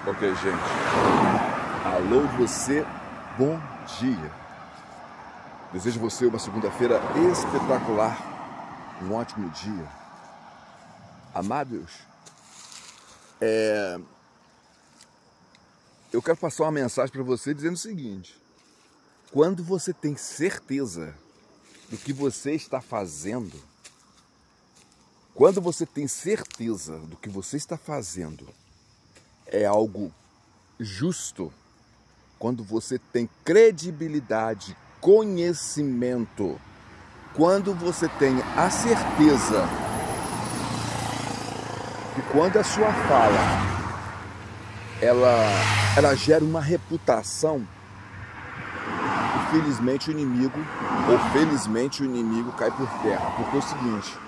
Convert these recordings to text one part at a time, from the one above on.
Ok, gente. Alô, você, bom dia. Desejo a você uma segunda-feira espetacular, um ótimo dia. Amados, eu quero passar uma mensagem para você dizendo o seguinte: quando você tem certeza do que você está fazendo, quando você tem certeza do que você está fazendo é algo justo, quando você tem credibilidade, conhecimento, quando você tem a certeza que quando a sua fala ela gera uma reputação, infelizmente o inimigo, ou felizmente o inimigo cai por terra, porque é o seguinte,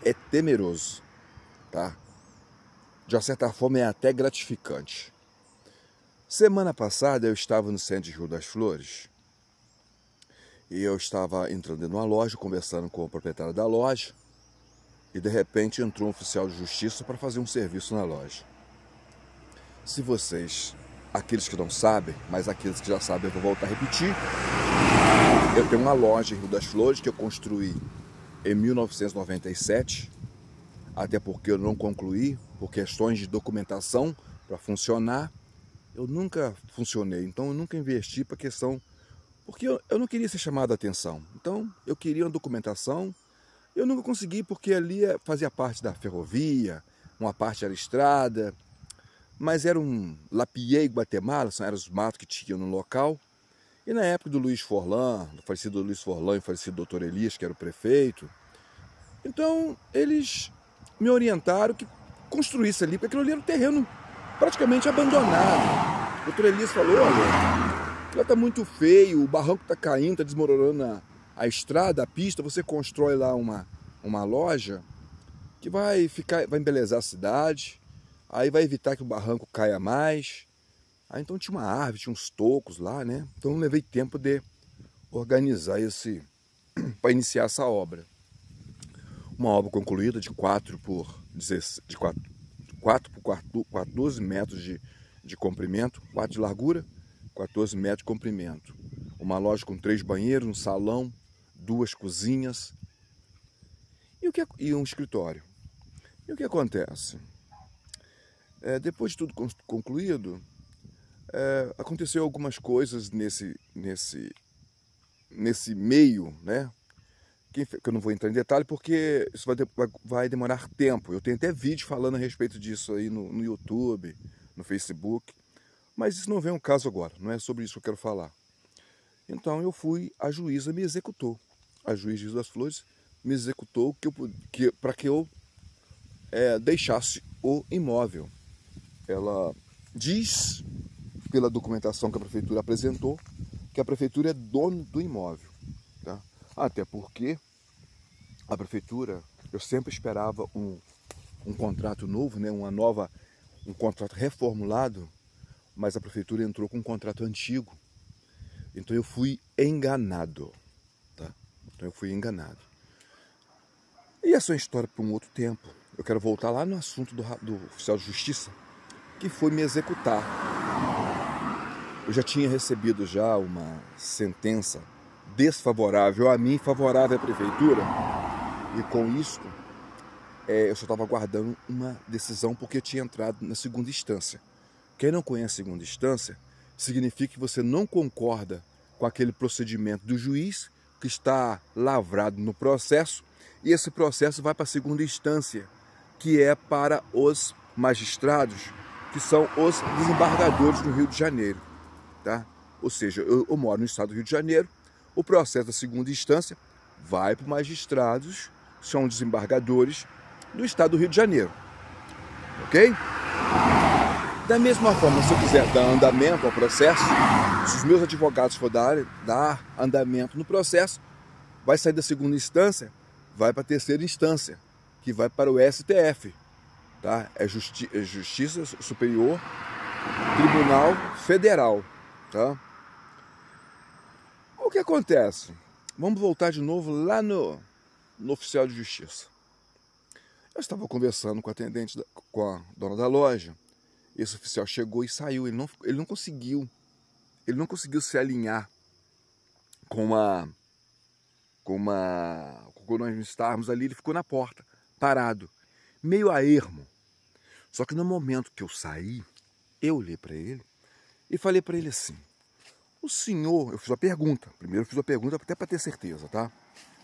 é temeroso, tá? De uma certa forma é até gratificante. Semana passada eu estava no centro de Rio das Flores e eu estava entrando numa loja, conversando com o proprietário da loja, e de repente entrou um oficial de justiça para fazer um serviço na loja. Se vocês, aqueles que não sabem, mas aqueles que já sabem eu vou voltar a repetir, eu tenho uma loja em Rio das Flores que eu construí em 1997, até porque eu não concluí, por questões de documentação para funcionar. Eu nunca funcionei, então eu nunca investi para questão, porque eu não queria ser chamado a atenção. Então eu queria uma documentação, eu nunca consegui porque ali fazia parte da ferrovia, uma parte era estrada, mas era um Lapiei, Guatemala, eram os matos que tinham no local. E na época do Luiz Forlan, do falecido Luiz Forlan e o falecido doutor Elias, que era o prefeito, então eles me orientaram que construísse ali, porque aquilo ali era um terreno praticamente abandonado. O doutor Elias falou, olha, lá está muito feio, o barranco está caindo, está desmoronando a estrada, a pista, você constrói lá uma loja que vai embelezar a cidade, aí vai evitar que o barranco caia mais. Aí então tinha uma árvore, tinha uns tocos lá, né? Então levei tempo de organizar para iniciar essa obra. Uma obra concluída de 4 por 14 metros de comprimento, 4 de largura, 14 metros de comprimento. Uma loja com 3 banheiros, um salão, 2 cozinhas e um escritório. E o que acontece? Depois de tudo concluído, aconteceu algumas coisas nesse meio, né? Que eu não vou entrar em detalhe porque isso vai demorar tempo. Eu tenho até vídeo falando a respeito disso aí no YouTube, no Facebook, mas isso não vem ao caso agora, não é sobre isso que eu quero falar. Então eu fui, a juíza me executou, a juíza de Rio das Flores me executou para que eu deixasse o imóvel. Ela diz, pela documentação que a prefeitura apresentou, que a prefeitura é dono do imóvel, tá? Até porque a prefeitura, eu sempre esperava um contrato novo, né? Um contrato reformulado, mas a prefeitura entrou com um contrato antigo. Então eu fui enganado, tá? Então eu fui enganado. E essa é uma história para um outro tempo. Eu quero voltar lá no assunto do oficial de justiça, que foi me executar. Eu já tinha recebido já uma sentença desfavorável a mim, favorável à prefeitura, e com isso eu só estava aguardando uma decisão porque eu tinha entrado na segunda instância. Quem não conhece a segunda instância, significa que você não concorda com aquele procedimento do juiz que está lavrado no processo, e esse processo vai para a segunda instância, que é para os magistrados, que são os desembargadores do Rio de Janeiro, tá? Ou seja, eu moro no estado do Rio de Janeiro, o processo da segunda instância vai para os magistrados, são desembargadores do estado do Rio de Janeiro, ok? Da mesma forma, se eu quiser dar andamento ao processo, se os meus advogados for dar andamento no processo, vai sair da segunda instância, vai para a terceira instância, que vai para o STF, tá? É Justiça Superior Tribunal Federal, tá? O que acontece? Vamos voltar de novo lá no oficial de justiça. Eu estava conversando com a atendente, com a dona da loja, Esse oficial chegou e saiu, ele não conseguiu se alinhar quando nós estávamos ali, ele ficou na porta, parado, meio a ermo. Só que no momento que eu saí, eu olhei para ele e falei para ele assim: o senhor, eu fiz uma pergunta, primeiro eu fiz uma pergunta até para ter certeza, tá?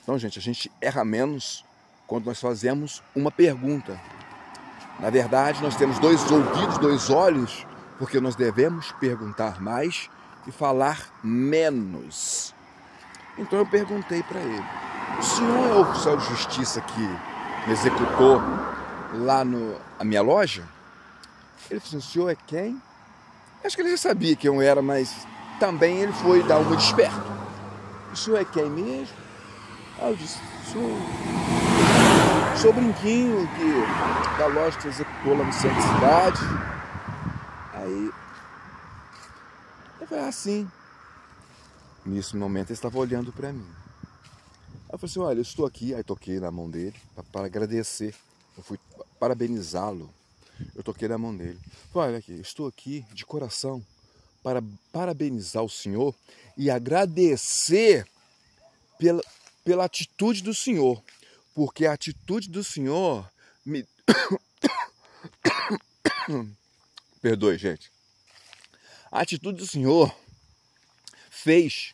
Então, gente, a gente erra menos quando nós fazemos uma pergunta. Na verdade, nós temos 2 ouvidos, 2 olhos, porque nós devemos perguntar mais e falar menos. Então eu perguntei para ele: o senhor é o oficial de justiça que me executou lá na minha loja? Ele falou assim: o senhor é quem? Acho que ele já sabia quem eu era, mas também ele foi dar uma de esperto. O senhor é quem mesmo? Aí eu disse: sou o Brinquinho da loja que você executou lá no centro da cidade. Aí eu falei: assim. Nesse momento ele estava olhando para mim. Aí eu falei assim: olha, eu estou aqui. Aí toquei na mão dele para agradecer. Eu fui parabenizá-lo. Eu toquei na mão dele. Falei: olha aqui, eu estou aqui de coração para parabenizar o senhor e agradecer pela atitude do senhor. Porque a atitude do senhor me... Perdoe, gente. A atitude do senhor fez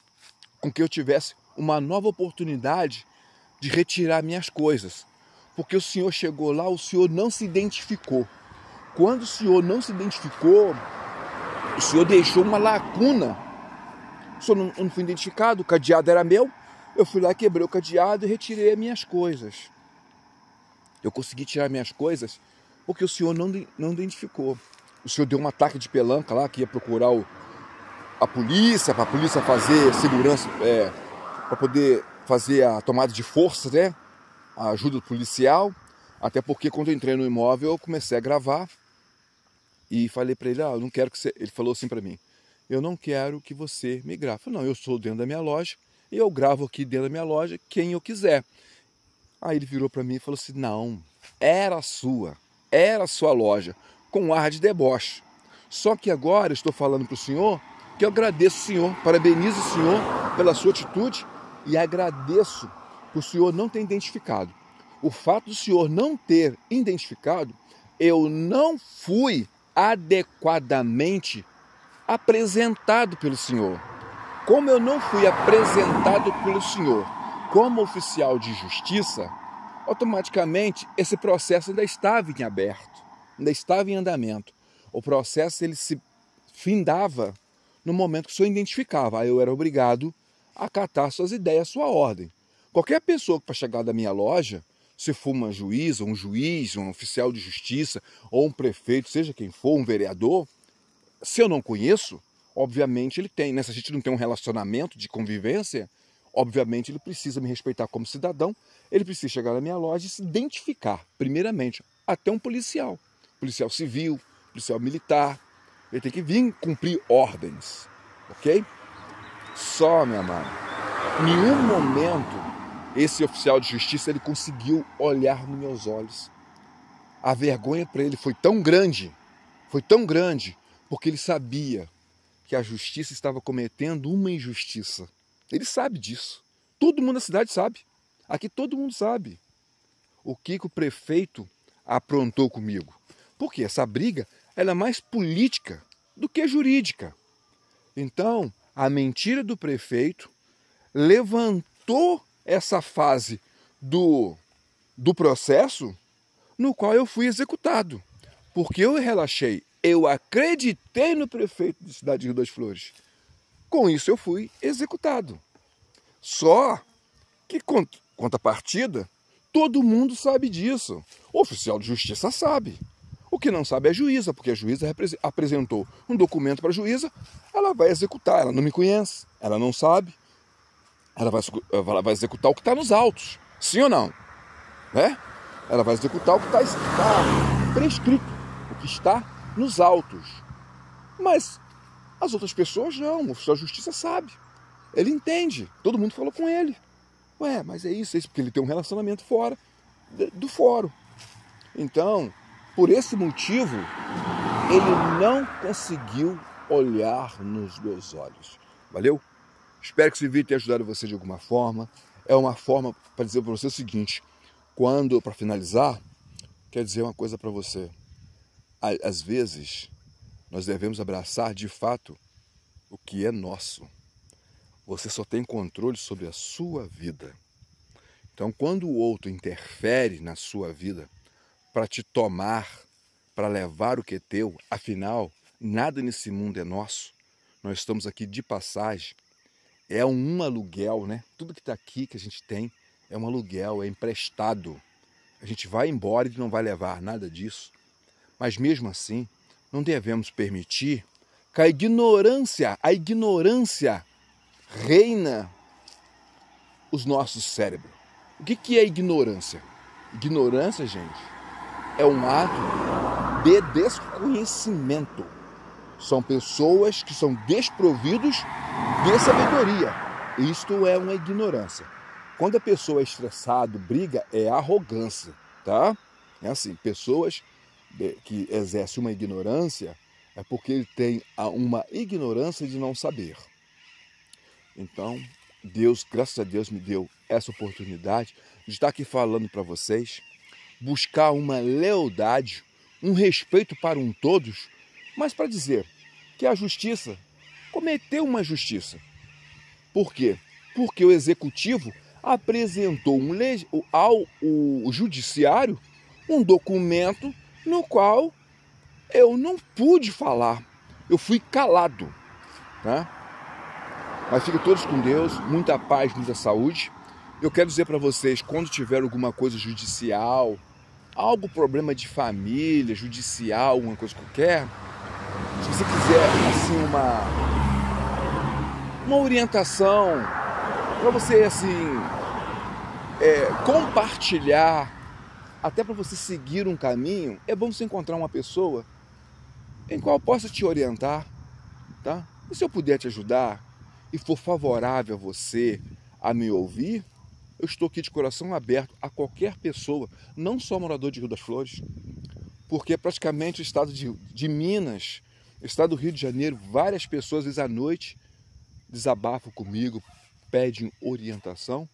com que eu tivesse uma nova oportunidade de retirar minhas coisas. Porque o senhor chegou lá, o senhor não se identificou. Quando o senhor não se identificou, o senhor deixou uma lacuna. O senhor não foi identificado, o cadeado era meu. Eu fui lá, quebrei o cadeado e retirei as minhas coisas. Eu consegui tirar minhas coisas porque o senhor não identificou. O senhor deu um ataque de pelanca lá, que ia procurar a polícia, para a polícia fazer segurança, para poder fazer a tomada de força, né? A ajuda policial. Até porque quando eu entrei no imóvel, eu comecei a gravar e falei para ele: eu não quero que você... Ele falou assim para mim: eu não quero que você me grave. Eu falei: não, eu sou dentro da minha loja e eu gravo aqui dentro da minha loja quem eu quiser. Aí ele virou para mim e falou assim: não, era a sua loja, com um ar de deboche. Só que agora eu estou falando para o senhor que eu agradeço o senhor, parabenizo o senhor pela sua atitude e agradeço por o senhor não ter identificado. O fato do senhor não ter identificado, eu não fui adequadamente apresentado pelo senhor. Como eu não fui apresentado pelo senhor como oficial de justiça, automaticamente esse processo ainda estava em aberto, ainda estava em andamento. O processo ele se findava no momento que o senhor identificava. Aí eu era obrigado a acatar suas ideias, sua ordem. Qualquer pessoa que para chegar da minha loja, se for uma juíza, um juiz, um oficial de justiça, ou um prefeito, seja quem for, um vereador, se eu não conheço, obviamente ele tem, né? Se a gente não tem um relacionamento de convivência, obviamente ele precisa me respeitar como cidadão, ele precisa chegar na minha loja e se identificar, primeiramente, até um policial civil, policial militar, ele tem que vir cumprir ordens, ok? Só, meu amado, em nenhum momento esse oficial de justiça ele conseguiu olhar nos meus olhos. A vergonha para ele foi tão grande, porque ele sabia que a justiça estava cometendo uma injustiça. Ele sabe disso. Todo mundo na cidade sabe. Aqui todo mundo sabe o que o prefeito aprontou comigo. Porque essa briga ela é mais política do que jurídica. Então, a mentira do prefeito levantou essa fase do processo no qual eu fui executado. Porque eu relaxei, eu acreditei no prefeito de Cidade de Rio das Flores. Com isso eu fui executado. Só que, contrapartida, todo mundo sabe disso. O oficial de justiça sabe. O que não sabe é a juíza, porque a juíza apresentou um documento para a juíza, ela vai executar, ela não me conhece, ela não sabe, ela vai executar o que está nos autos, sim ou não? Né? Ela vai executar o que está prescrito, o que está nos autos. Mas as outras pessoas não, o oficial de justiça sabe, ele entende, todo mundo falou com ele. Ué, mas é isso, porque ele tem um relacionamento fora do fórum. Então, por esse motivo, ele não conseguiu olhar nos meus olhos. Valeu? Espero que esse vídeo tenha ajudado você de alguma forma. É uma forma para dizer para você o seguinte: para finalizar, quer dizer uma coisa para você. Às vezes, nós devemos abraçar de fato o que é nosso. Você só tem controle sobre a sua vida. Então, quando o outro interfere na sua vida para te tomar, para levar o que é teu, afinal, nada nesse mundo é nosso. Nós estamos aqui de passagem. É um aluguel, né? Tudo que está aqui que a gente tem é um aluguel, é emprestado. A gente vai embora e não vai levar nada disso. Mas mesmo assim, não devemos permitir que a ignorância reina os nossos cérebros. O que é ignorância? Ignorância, gente, é um ato de desconhecimento. São pessoas que são desprovidos de sabedoria. Isto é uma ignorância. Quando a pessoa é estressada, briga, é arrogância, tá? É assim, pessoas que exercem uma ignorância é porque ele tem uma ignorância de não saber. Então, Deus, graças a Deus, me deu essa oportunidade de estar aqui falando para vocês, buscar uma lealdade, um respeito para um todos, mas para dizer que a justiça cometeu uma justiça. Por quê? Porque o executivo apresentou ao judiciário um documento no qual eu não pude falar, eu fui calado, né? Mas fiquem todos com Deus, muita paz, muita saúde. Eu quero dizer para vocês, quando tiver alguma coisa judicial, problema de família, judicial, alguma coisa qualquer, se você quiser assim uma orientação para você assim compartilhar, até para você seguir um caminho, é bom você encontrar uma pessoa em qual eu possa te orientar, tá? E se eu puder te ajudar e for favorável a você a me ouvir, eu estou aqui de coração aberto a qualquer pessoa, não só morador de Rio das Flores, porque praticamente o estado de Minas, o estado do Rio de Janeiro, várias pessoas, às vezes à noite, desabafam comigo, pedem orientação,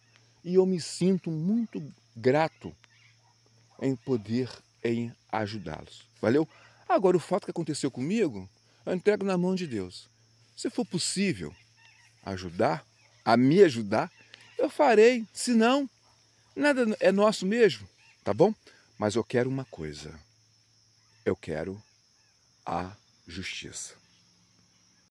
e eu me sinto muito grato em poder ajudá-los. Valeu? Agora, o fato que aconteceu comigo, eu entrego na mão de Deus. Se for possível a me ajudar, eu farei. Se não, nada é nosso mesmo, tá bom? Mas eu quero uma coisa. Eu quero a justiça.